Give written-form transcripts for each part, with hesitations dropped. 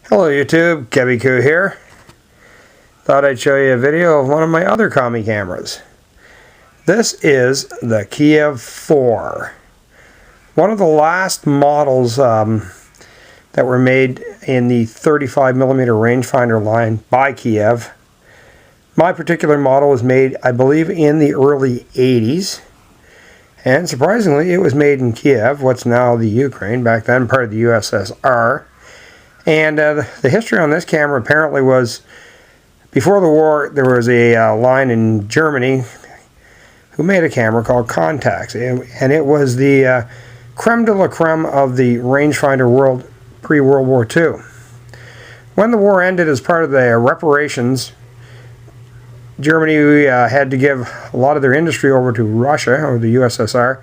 Hello YouTube, Kiev here. Thought I'd show you a video of one of my other commie cameras. This is the Kiev 4. One of the last models that were made in the 35mm rangefinder line by Kiev. My particular model was made, I believe, in the early 80s. And surprisingly, it was made in Kiev, what's now the Ukraine, back then part of the USSR. And the history on this camera apparently was, before the war, there was a line in Germany who made a camera called Contax. And it was the creme de la creme of the rangefinder world pre-World War II. When the war ended, as part of the reparations, Germany had to give a lot of their industry over to Russia, or the USSR,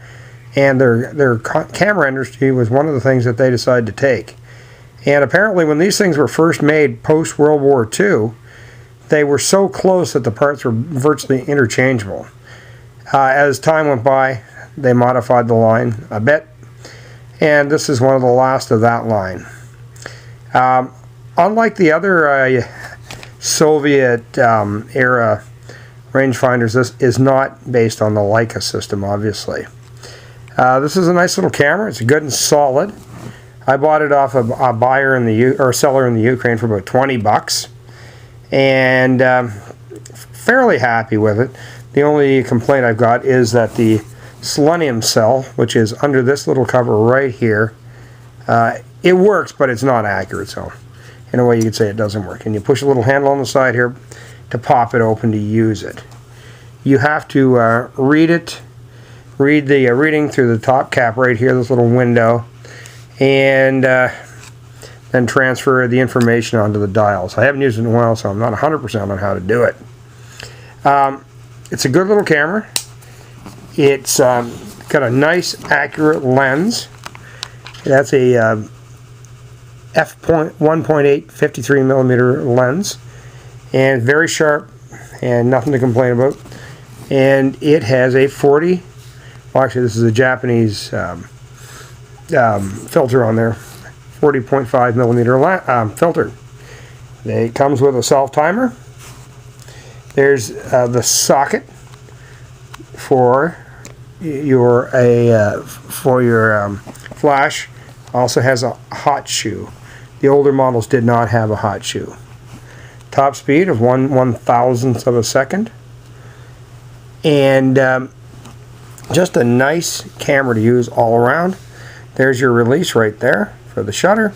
and their camera industry was one of the things that they decided to take. And apparently when these things were first made post-World War II, they were so close that the parts were virtually interchangeable. As time went by, they modified the line a bit, and this is one of the last of that line. Unlike the other Soviet era rangefinders, this is not based on the Leica system, obviously. This is a nice little camera. It's good and solid. I bought it off of a buyer in the seller in the Ukraine for about 20 bucks, and fairly happy with it. The only complaint I've got is that the selenium cell, which is under this little cover right here, it works, but it's not accurate. So in a way you could say it doesn't work. And you push a little handle on the side here to pop it open to use it. You have to read the reading through the top cap right here, this little window, and then transfer the information onto the dials. I haven't used it in a while, so I'm not 100% on how to do it. It's a good little camera. It's got a nice, accurate lens. That's a f1.8 53mm lens, and very sharp, and nothing to complain about. And it has a 40. Well, actually, this is a Japanese filter on there, 40.5mm filter. It comes with a self timer. There's the socket for your flash. Also has a hot shoe. The older models did not have a hot shoe. Top speed of 1/1000th of a second, and just a nice camera to use all around. There's your release right there for the shutter,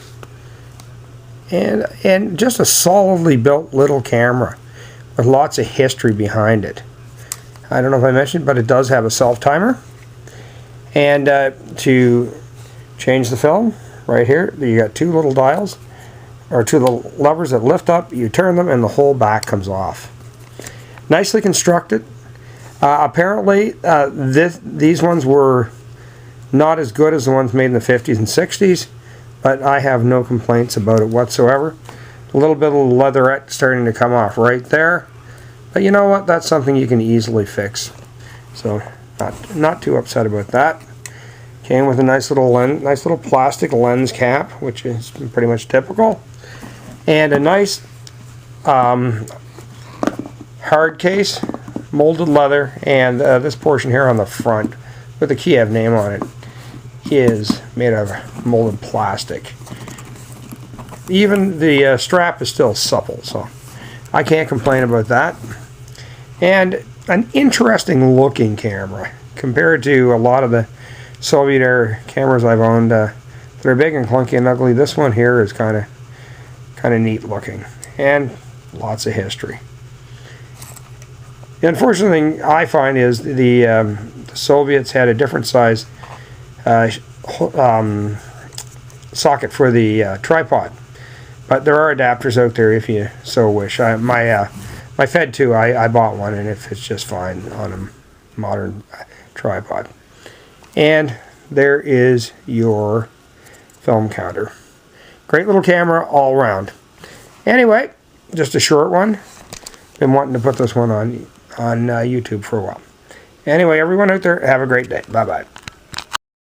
and just a solidly built little camera with lots of history behind it. I don't know if I mentioned, but it does have a self timer, and to change the film right here, you got two little dials, or two little levers that lift up. You turn them, and the whole back comes off. Nicely constructed. Apparently, these ones were not as good as the ones made in the 50s and 60s, but I have no complaints about it whatsoever. A little bit of leatherette starting to come off right there, but you know what? That's something you can easily fix. So not too upset about that. Came with a nice little plastic lens cap, which is pretty much typical, and a nice hard case, molded leather, and this portion here on the front with the Kiev name on it is made of molded plastic. Even the strap is still supple, so I can't complain about that. And an interesting looking camera compared to a lot of the Soviet era cameras I've owned. They're big and clunky and ugly. This one here is kind of neat looking, and lots of history. The unfortunate thing I find is the Soviets had a different size socket for the tripod, but there are adapters out there if you so wish. My Fed 2, I bought one, and it fits just fine on a modern tripod. And there is your film counter. Great little camera all around. Anyway, just a short one. Been wanting to put this one on YouTube for a while. Anyway, everyone out there, have a great day. Bye-bye.